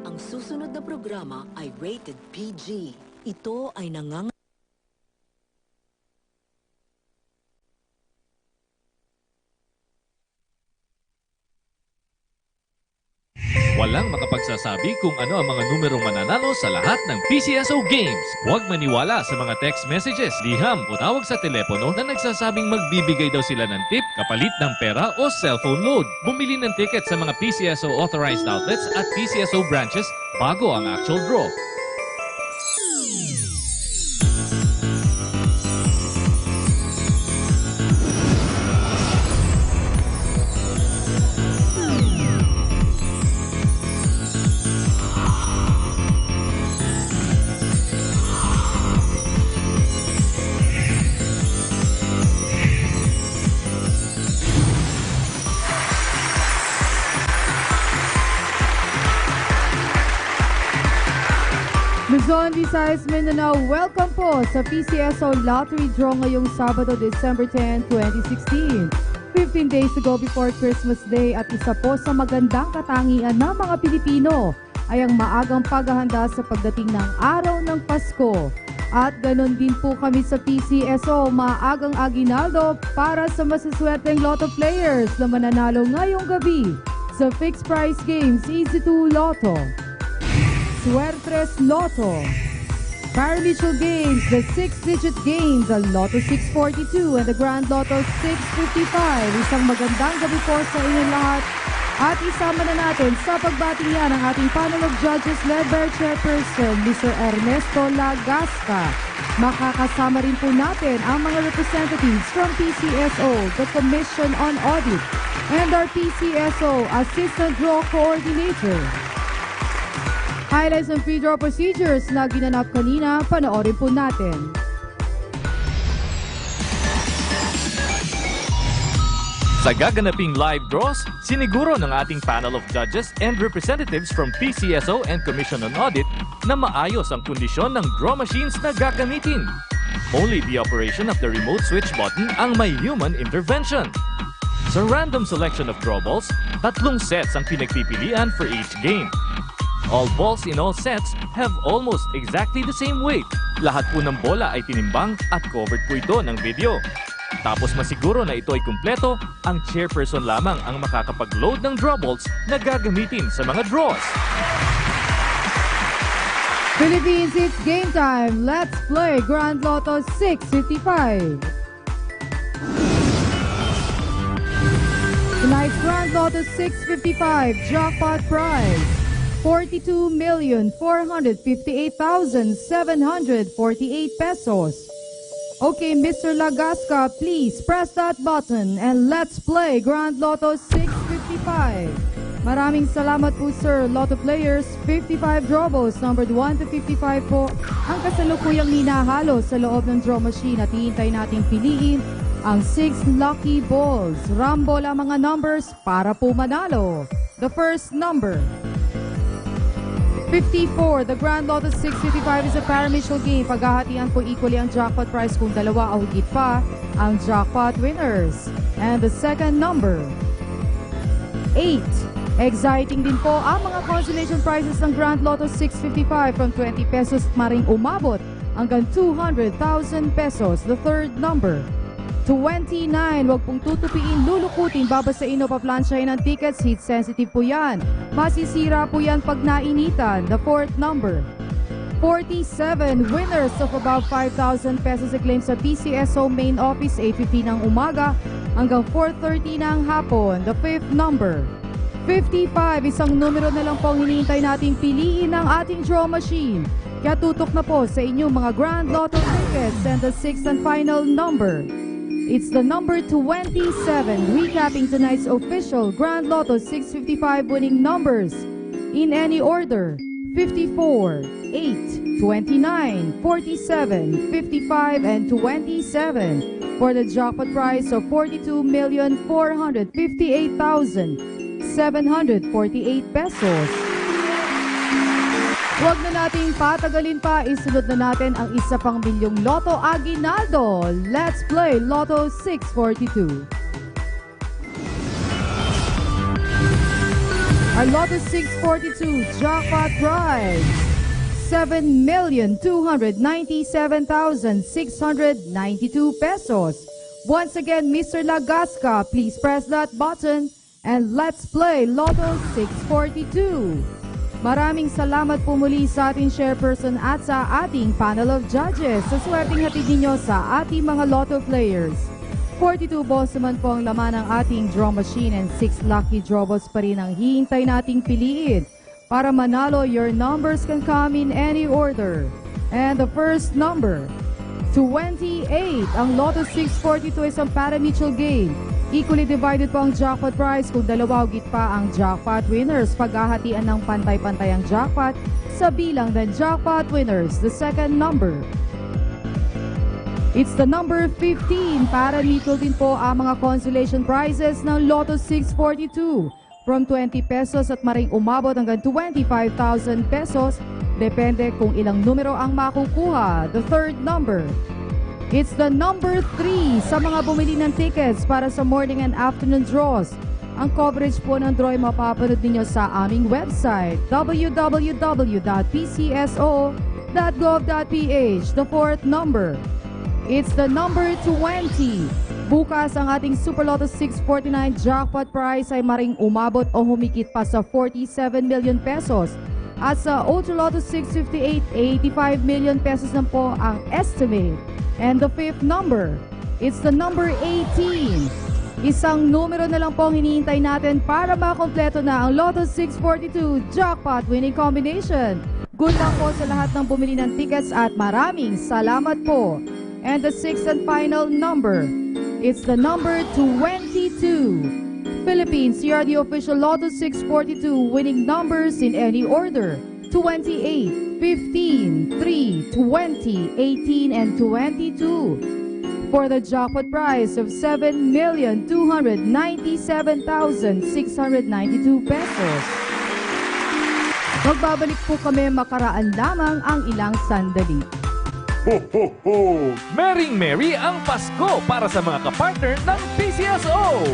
Ang susunod na programa ay rated PG. Ito ay Walang makapagsasabi kung ano ang mga numerong mananalo sa lahat ng PCSO games. Huwag maniwala sa mga text messages, liham o tawag sa telepono na nagsasabing magbibigay daw sila ng tip kapalit ng pera o cellphone load. Bumili ng ticket sa mga PCSO authorized outlets at PCSO branches bago ang actual draw. Luzon, Visayas, Mindanao, welcome po sa PCSO Lottery Draw ngayong Sabado, December 10, 2016. 15 days to go before Christmas Day at isa po sa magandang katangian ng mga Pilipino ay ang maagang paghahanda sa pagdating ng araw ng Pasko. At ganon din po kami sa PCSO, maagang aginaldo para sa masaswerteng Lotto players na mananalo ngayong gabi sa Fixed Price Games Easy 2 Lotto, Suertres Lotto, Parimutuel Games, the 6-digit game, the Lotto 642 and the Grand Lotto 655. Isang magandang gabi po sa inyong lahat at isama na natin sa pagbati niya ng ating panel of judges led by Chairperson Mr. Ernesto Lagasca. Makakasama rin po natin ang mga representatives from PCSO, the Commission on Audit, and our PCSO Assistant Draw Coordinator. Highlights ng free draw procedures na ginanap kanina, panoorin po natin. Sa gaganaping live draws, siniguro ng ating panel of judges and representatives from PCSO and Commission on Audit na maayos ang kondisyon ng draw machines na gagamitin. Only the operation of the remote switch button ang may human intervention. Sa random selection of draw balls, 3 sets ang pinagpipilian for each game. All balls in all sets have almost exactly the same weight. Lahat po ng bola ay tinimbang at covered po ito ng video. Tapos masiguro na ito ay kumpleto, ang chairperson lamang ang makakapag-load ng draw balls na gagamitin sa mga draws. Philippines, it's game time. Let's play Grand Lotto 655. Tonight's Grand Lotto 655 jackpot prize, 42,458,748 pesos. Okay, Mr. Lagasca, please press that button and let's play Grand Lotto 655. Maraming salamat po, sir. Lotto players, 55 draw balls numbered 1 to 55 po ang kasalukuyang hinahalo sa loob ng draw machine at hihintay nating piliin ang 6 lucky balls. Rambo lang mga numbers para po manalo. The first number, 54. The Grand Lotto 655 is a parimutuel game. Paghahatian po equally ang jackpot prize kung dalawa o higit pa ang jackpot winners. And the second number, 8. Exciting din po ang mga consolation prizes ng Grand Lotto 655 from 20 pesos maring umabot hanggang 200,000 pesos. The third number, 29. Huwag pong tutupiin, lulukutin, babasain o paplansyahin ng tickets. Heat sensitive po yan. Masisira po yan pag nainitan. The fourth number, 47. Winners of about 5,000 pesos i-claim sa PCSO main office, 8:15 ng umaga hanggang 4:30 ng hapon. The fifth number, 55. Isang numero na lang po ang hinihintay nating piliin ng ating draw machine. Kaya tutok na po sa inyong mga Grand Lotto tickets. And the sixth and final number, it's the number 27, recapping tonight's official Grand Lotto 655 winning numbers in any order: 54, 8, 29, 47, 55, and 27 for the jackpot prize of 42,458,748 pesos. Huwag na nating patagalin pa, isunod na natin ang isa pang milyong Lotto Aguinaldo. Let's play Lotto 642. Our Lotto 642 jackpot prize, 7,297,692 pesos. Once again, Mr. Lagasca, please press that button and let's play Lotto 642. Maraming salamat po muli sa ating chairperson at sa ating panel of judges sa swerteng hatid ninyo sa ating mga Lotto players. 42 balls naman po ang laman ng ating draw machine and 6 lucky draw balls pa rin ang hihintay nating piliin. Para manalo, your numbers can come in any order. And the first number, 28. Ang Lotto 642 ay isang pari-mutual game. Equally divided po ang jackpot prize kung dalawa o git pa ang jackpot winners. Paghahatian ng pantay-pantay ang jackpot sa bilang ng jackpot winners. The second number, it's the number 15. Pari-mutual din po ang mga consolation prizes ng Lotto 642. From 20 pesos at maring umabot hanggang 25,000 pesos. Depende kung ilang numero ang makukuha. The third number, it's the number 3 sa mga bumili ng tickets para sa morning and afternoon draws. Ang coverage po ng draw ay mapapanood ninyo sa aming website, www.pcso.gov.ph. The fourth number, it's the number 20. Bukas ang ating Super Lotto 649 jackpot prize ay maring umabot o humikit pa sa 47 million pesos. At sa Ultra Lotto 658, 85 million pesos na po ang estimate. And the fifth number, it's the number 18. Isang numero na lang po ang hinihintay natin para makompleto na ang Lotto 642 jackpot winning combination. Good luck po sa lahat ng bumili ng tickets at maraming salamat po. And the sixth and final number, it's the number 22. Philippines, here are the official Lotto 642 winning numbers in any order. 28, 15, 3, 20, 18, and 22. For the jackpot prize of 7,297,692 pesos. Magbabalik po kami makaraan lamang ang ilang sandali. Ho, ho, ho! Merry ang Pasko para sa mga kapartner ng PCSO!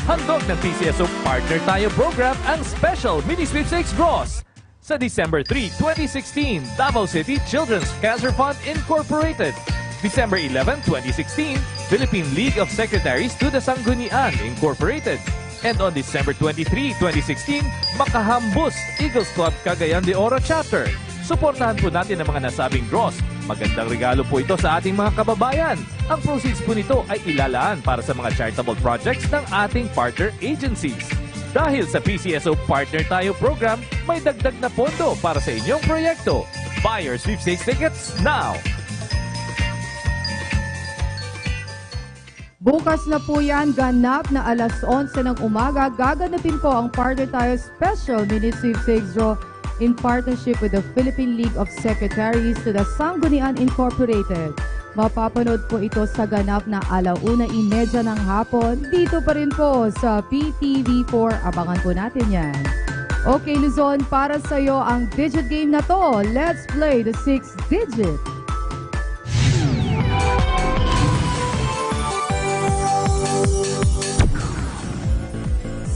Handog ng PCSO Partner Tayo Program ang Special Mini Sweepstakes Draws. Sa December 3, 2016, Davao City Children's Cancer Fund Incorporated. December 11, 2016, Philippine League of Secretaries to the Sanggunian Incorporated. And on December 23, 2016, Makahambus Eagles Club Cagayan de Oro Chapter. Suportahan po natin ang mga nasabing draws. Magandang regalo po ito sa ating mga kababayan. Ang proceeds po nito ay ilalaan para sa mga charitable projects ng ating partner agencies. Dahil sa PCSO Partner Tayo Program, may dagdag na pondo para sa inyong proyekto. Buy your sweepstakes tickets now! Bukas na po yan, ganap na alas 11 ng umaga, gaganapin po ang Partner Tayo Special Mini Sweepstakes Draw in partnership with the Philippine League of Secretaries to the Sanggunian Incorporated. Mapapanood po ito sa ganap na 1:30 ng hapon. Dito pa rin po sa PTV4. Abangan po natin yan. Okay, Luzon, para sa iyo ang digit game na to. Let's play the 6th digit.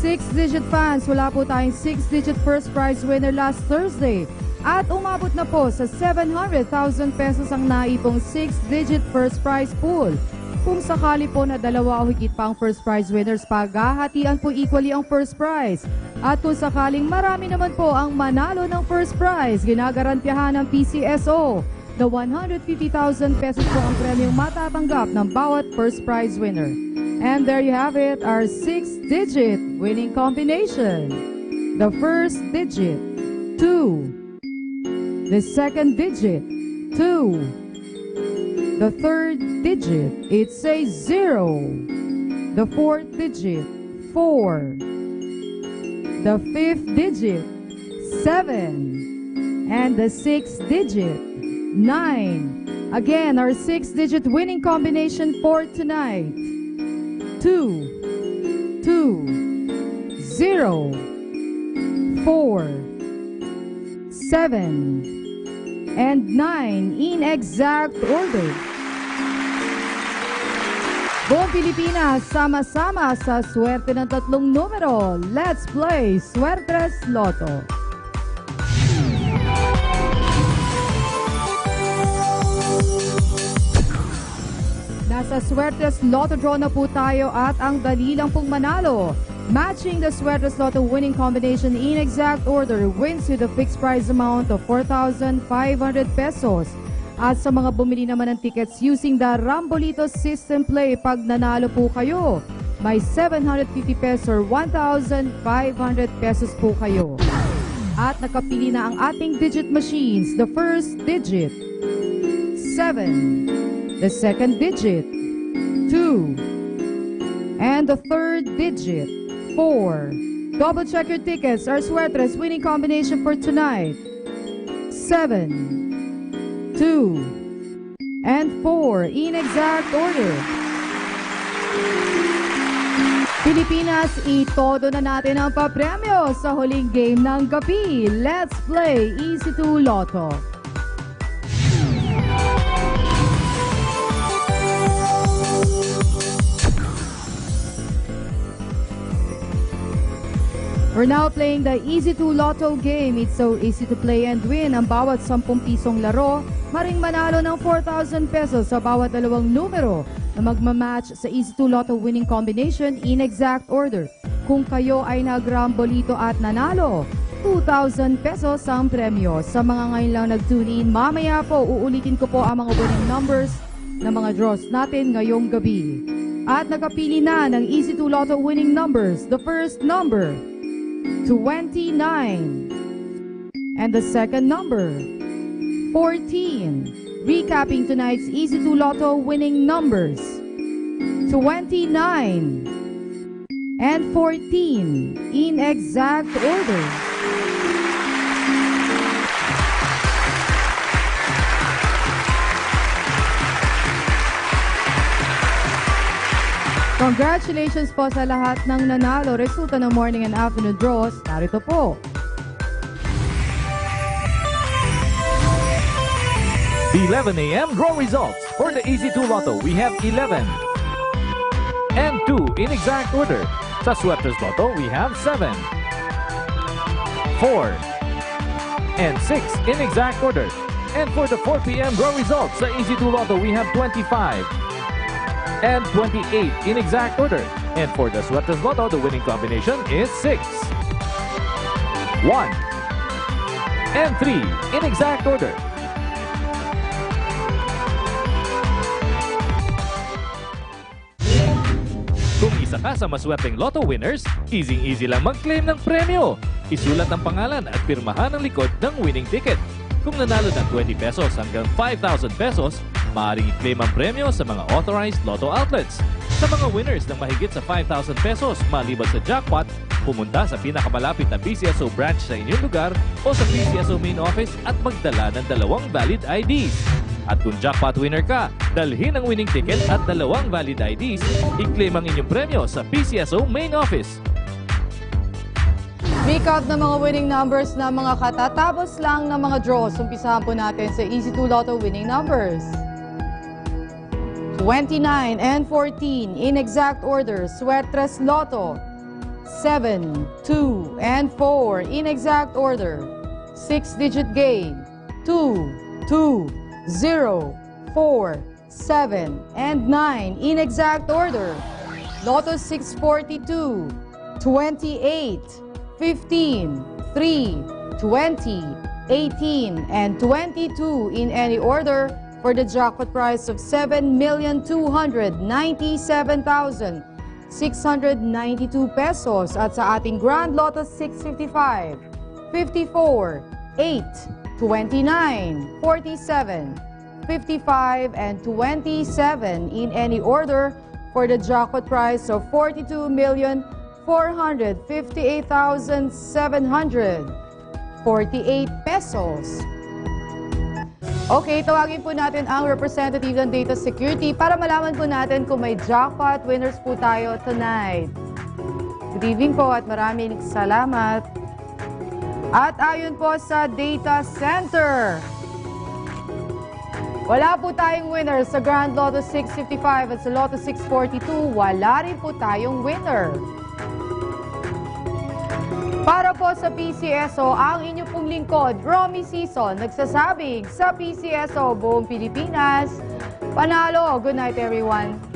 Six-digit fans, wala po tayong 6-digit first prize winner last Thursday. At umabot na po sa 700,000 pesos ang naipong 6-digit first prize pool. Kung sakali po na dalawa o higit pa ang first prize winners, paghahatian po equally ang first prize. At kung sakaling marami naman po ang manalo ng first prize, ginagarantiyahan ng PCSO na 150,000 pesos po ang premyong matatanggap ng bawat first prize winner. And there you have it, our 6-digit winning combination. The first digit, 2. The second digit, 2. The third digit, it's a 0. The fourth digit, 4. The fifth digit, 7. And the sixth digit, 9. Again, our 6-digit winning combination for tonight. 2, 2, 0, 4, 7, and 9 in exact order. Buong Pilipinas, sama-sama sa swerte ng tatlong numero. Let's play Suertes Lotto. Nasa Suertes Lotto draw na po tayo at ang dali lang pong manalo. Matching the Suertes Lotto winning combination in exact order wins you the fixed prize amount of 4,500 pesos. At sa mga bumili naman ng tickets using the Rambolito System Play, pag nanalo po kayo, may 750 pesos or 1,500 pesos po kayo. At nakapili na ang ating digit machines. The first digit, 7. The second digit, 2. And the third digit, 4. Double check your tickets. Our Suertes winning combination for tonight, 7, 2, and 4 in exact order. Pilipinas, itodo na natin ang papremyo sa huling game ng gabi. Let's play Easy 2 Lotto. We're now playing the Easy 2 Lotto game. It's so easy to play and win. Ang bawat 10 pisong laro, maring manalo ng 4,000 pesos sa bawat dalawang numero na magmamatch sa Easy 2 Lotto winning combination in exact order. Kung kayo ay nagrambolito at nanalo, 2,000 pesos ang premyo. Sa mga ngayon lang nag-tune in, mamaya po uulitin ko po ang mga winning numbers ng mga draws natin ngayong gabi. At nakapili na ng Easy 2 Lotto winning numbers. The first number, 29. And the second number, 14. Recapping tonight's Easy 2 Lotto winning numbers, 29 and 14 in exact order. Congratulations po sa lahat ng nanalo. Resulta ng morning and afternoon draws, narito po. The 11 a.m. draw results. For the Easy 2 Lotto, we have 11 and 2 in exact order. Sa Suertes Lotto, we have 7, 4, and 6 in exact order. And for the 4 p.m. draw results, sa Easy 2 Lotto, we have 25 and 28 in exact order. And for the Suertes Lotto, the winning combination is 6, 1, and 3 in exact order. Kung isa ka sa maswerteng Lotto winners, easy-easy lang mag-claim ng premyo. Isulat ang pangalan at pirmahan ang likod ng winning ticket. Kung nanalo ng 20 pesos hanggang 5,000 pesos, maaaring i-claim ang premyo sa mga authorized Lotto outlets. Sa mga winners ng mahigit sa 5,000 pesos maliban sa jackpot, pumunta sa pinakamalapit na PCSO branch sa inyong lugar o sa PCSO main office at magdala ng 2 valid IDs. At kung jackpot winner ka, dalhin ang winning ticket at 2 valid IDs, i-claim ang inyong premyo sa PCSO main office. Recap ng mga winning numbers na mga katatapos lang ng mga draws. Umpisahan po natin sa Easy 2 Lotto winning numbers. 29 and 14 in exact order, Suertes Lotto. 7, 2, and 4 in exact order. 6-digit game, 2, 2, 0, 4, 7, and 9 in exact order. Lotto 642, 28, 15, 3, 20, 18, and 22 in any order for the jackpot prize of 7,297,692 pesos. At sa ating Grand Lotto 655, 54, 8, 29, 47, 55, and 27 in any order for the jackpot prize of 42,458,748 pesos. Okay, tawagin po natin ang representative ng Data Security para malaman po natin kung may jackpot winners po tayo tonight. Good evening po at maraming salamat. At ayon po sa Data Center, Wala po tayong winner sa Grand Lotto 655 at sa Lotto 642, wala rin po tayong winner. Para po sa PCSO, ang inyo pong lingkod, Romy Season, nagsasabing sa PCSO buong Pilipinas, panalo. Good night, everyone.